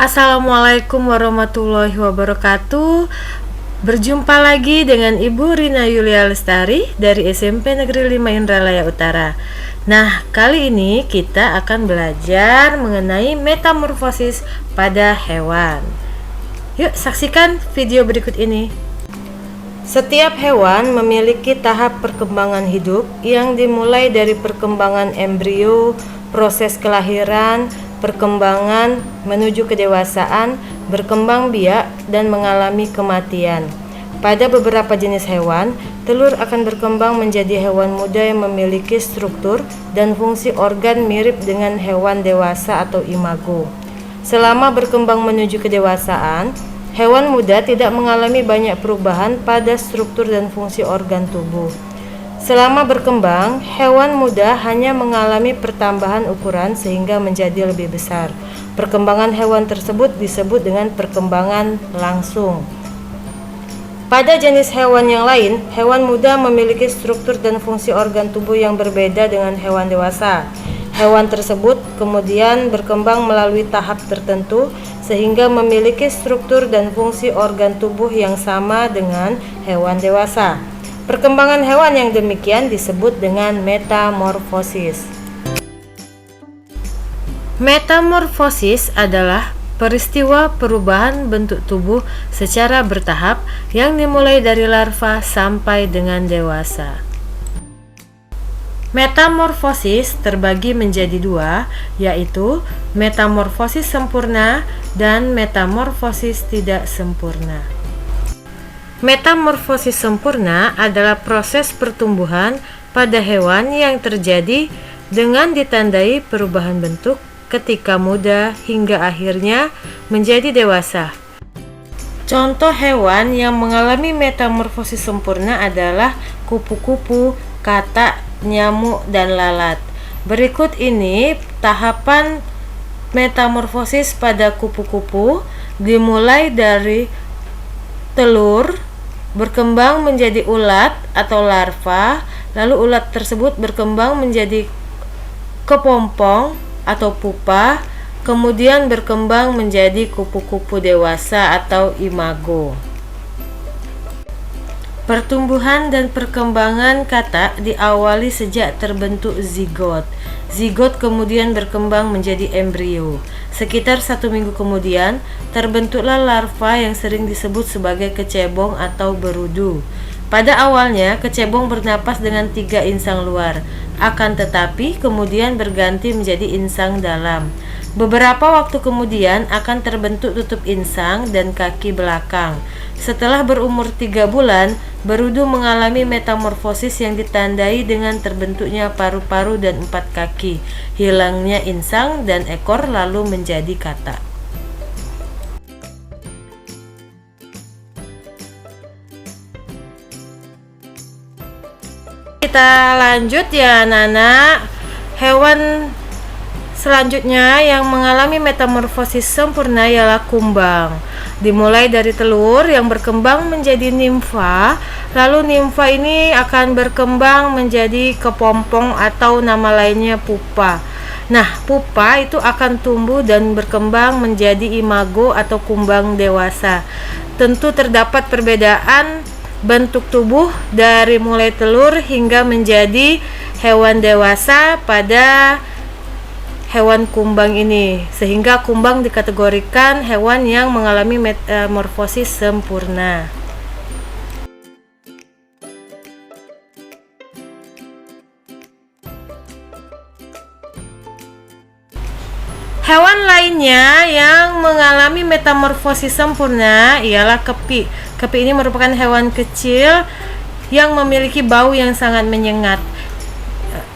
Assalamualaikum warahmatullahi wabarakatuh. Berjumpa lagi dengan Ibu Rina Yulia Lestari dari SMP Negeri 5 Indralaya Utara. Nah, kali ini kita akan belajar mengenai metamorfosis pada hewan. Yuk saksikan video berikut ini. Setiap hewan memiliki tahap perkembangan hidup yang dimulai dari perkembangan embrio, proses kelahiran, perkembangan menuju kedewasaan, berkembang biak, dan mengalami kematian. Pada beberapa jenis hewan, telur akan berkembang menjadi hewan muda yang memiliki struktur dan fungsi organ mirip dengan hewan dewasa atau imago. Selama berkembang menuju kedewasaan, hewan muda tidak mengalami banyak perubahan pada struktur dan fungsi organ tubuh. Selama berkembang, hewan muda hanya mengalami pertambahan ukuran sehingga menjadi lebih besar. Perkembangan hewan tersebut disebut dengan perkembangan langsung. Pada jenis hewan yang lain, hewan muda memiliki struktur dan fungsi organ tubuh yang berbeda dengan hewan dewasa. Hewan tersebut kemudian berkembang melalui tahap tertentu sehingga memiliki struktur dan fungsi organ tubuh yang sama dengan hewan dewasa. Perkembangan hewan yang demikian disebut dengan metamorfosis. Metamorfosis adalah peristiwa perubahan bentuk tubuh secara bertahap yang dimulai dari larva sampai dengan dewasa. Metamorfosis terbagi menjadi dua, yaitu metamorfosis sempurna dan metamorfosis tidak sempurna. Metamorfosis sempurna adalah proses pertumbuhan pada hewan yang terjadi dengan ditandai perubahan bentuk ketika muda hingga akhirnya menjadi dewasa. Contoh hewan yang mengalami metamorfosis sempurna adalah kupu-kupu, katak, nyamuk, dan lalat. Berikut ini tahapan metamorfosis pada kupu-kupu, dimulai dari telur, berkembang menjadi ulat atau larva, lalu ulat tersebut berkembang menjadi kepompong atau pupa, kemudian berkembang menjadi kupu-kupu dewasa atau imago. Pertumbuhan dan perkembangan katak diawali sejak terbentuk zigot. Zigot kemudian berkembang menjadi embrio. Sekitar 1 minggu kemudian, terbentuklah larva yang sering disebut sebagai kecebong atau berudu. Pada awalnya, kecebong bernapas dengan 3 insang luar, akan tetapi kemudian berganti menjadi insang dalam. Beberapa waktu kemudian akan terbentuk tutup insang dan kaki belakang. Setelah berumur 3 bulan, berudu mengalami metamorfosis yang ditandai dengan terbentuknya paru-paru dan 4 kaki, hilangnya insang dan ekor, lalu menjadi katak. Kita lanjut ya anak-anak. Hewan selanjutnya yang mengalami metamorfosis sempurna ialah kumbang. Dimulai dari telur yang berkembang menjadi nimfa, lalu nimfa ini akan berkembang menjadi kepompong atau nama lainnya pupa. Nah, pupa itu akan tumbuh dan berkembang menjadi imago atau kumbang dewasa. Tentu terdapat perbedaan bentuk tubuh dari mulai telur hingga menjadi hewan dewasa pada hewan kumbang ini, sehingga kumbang dikategorikan hewan yang mengalami metamorfosis sempurna. Hewan lainnya yang mengalami metamorfosis sempurna ialah kepi. Kepi ini merupakan hewan kecil yang memiliki bau yang sangat menyengat.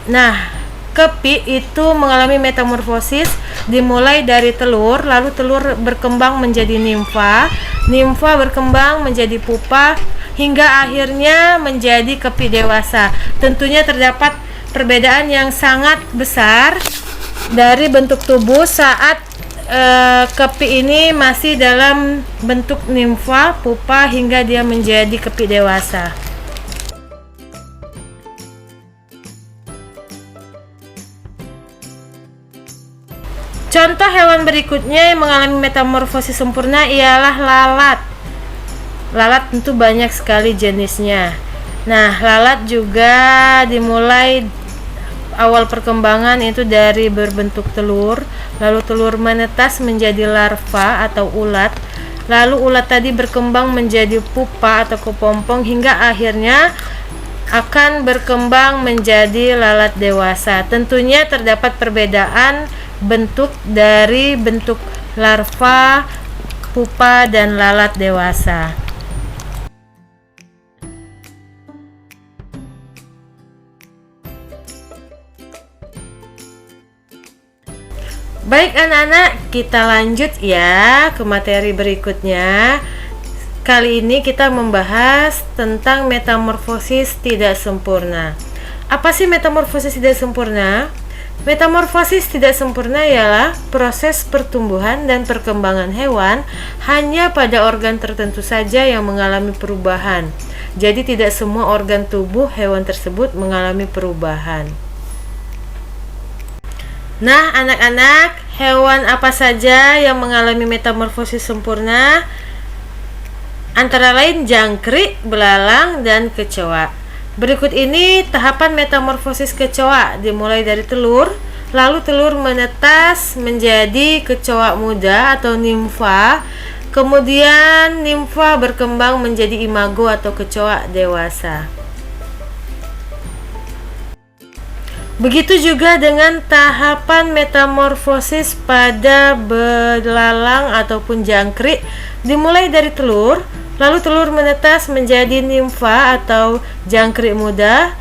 Nah, kepi itu mengalami metamorfosis dimulai dari telur, lalu telur berkembang menjadi nimfa, nimfa berkembang menjadi pupa, hingga akhirnya menjadi kepi dewasa. Tentunya terdapat perbedaan yang sangat besar dari bentuk tubuh saat kepi ini masih dalam bentuk nimfa, pupa, hingga dia menjadi kepi dewasa. Contoh hewan berikutnya yang mengalami metamorfosis sempurna ialah lalat. Lalat tentu banyak sekali jenisnya. Nah, lalat juga dimulai awal perkembangan itu dari berbentuk telur, lalu telur menetas menjadi larva atau ulat, lalu ulat tadi berkembang menjadi pupa atau kepompong hingga akhirnya akan berkembang menjadi lalat dewasa. Tentunya terdapat perbedaan bentuk dari bentuk larva, pupa, dan lalat dewasa. Baik anak-anak, kita lanjut ya ke materi berikutnya. Kali ini kita membahas tentang metamorfosis tidak sempurna. Apa sih metamorfosis tidak sempurna? Metamorfosis tidak sempurna ialah proses pertumbuhan dan perkembangan hewan hanya pada organ tertentu saja yang mengalami perubahan. Jadi tidak semua organ tubuh hewan tersebut mengalami perubahan. Nah, anak-anak, hewan apa saja yang mengalami metamorfosis sempurna? Antara lain jangkrik, belalang, dan kecoa. Berikut ini tahapan metamorfosis kecoa, dimulai dari telur, lalu telur menetas menjadi kecoa muda atau nimfa, kemudian nimfa berkembang menjadi imago atau kecoa dewasa. Begitu juga dengan tahapan metamorfosis pada belalang ataupun jangkrik, dimulai dari telur, lalu telur menetas menjadi nimfa atau jangkrik muda,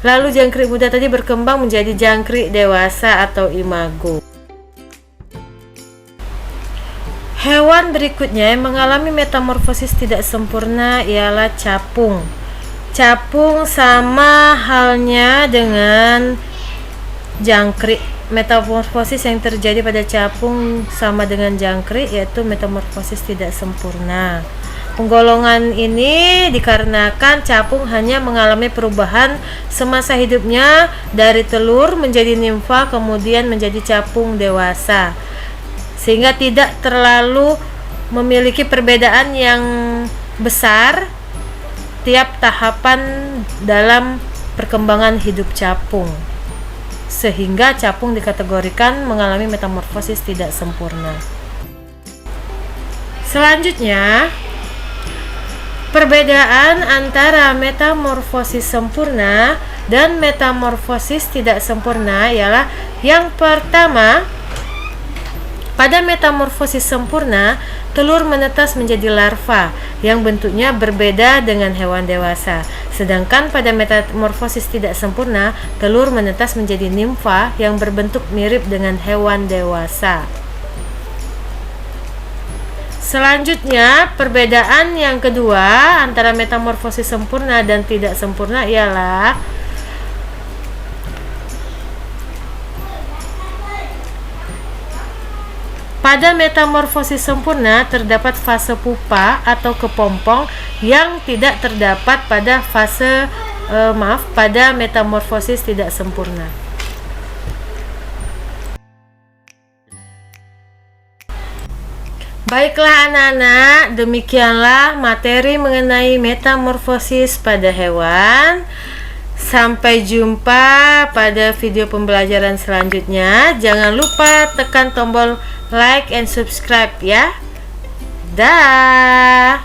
lalu jangkrik muda tadi berkembang menjadi jangkrik dewasa atau imago. Hewan berikutnya yang mengalami metamorfosis tidak sempurna ialah capung. Capung sama halnya dengan jangkrik. Metamorfosis yang terjadi pada capung sama dengan jangkrik, yaitu metamorfosis tidak sempurna. Penggolongan ini dikarenakan capung hanya mengalami perubahan semasa hidupnya dari telur menjadi nimfa kemudian menjadi capung dewasa, sehingga tidak terlalu memiliki perbedaan yang besar tiap tahapan dalam perkembangan hidup capung, sehingga capung dikategorikan mengalami metamorfosis tidak sempurna. Selanjutnya, perbedaan antara metamorfosis sempurna dan metamorfosis tidak sempurna ialah yang pertama, pada metamorfosis sempurna, telur menetas menjadi larva yang bentuknya berbeda dengan hewan dewasa. Sedangkan pada metamorfosis tidak sempurna, telur menetas menjadi nimfa yang berbentuk mirip dengan hewan dewasa. Selanjutnya, perbedaan yang kedua antara metamorfosis sempurna dan tidak sempurna ialah pada metamorfosis sempurna terdapat fase pupa atau kepompong yang tidak terdapat pada pada metamorfosis tidak sempurna. Baiklah anak-anak, demikianlah materi mengenai metamorfosis pada hewan. Sampai jumpa pada video pembelajaran selanjutnya. Jangan lupa tekan tombol like and subscribe ya. Dah.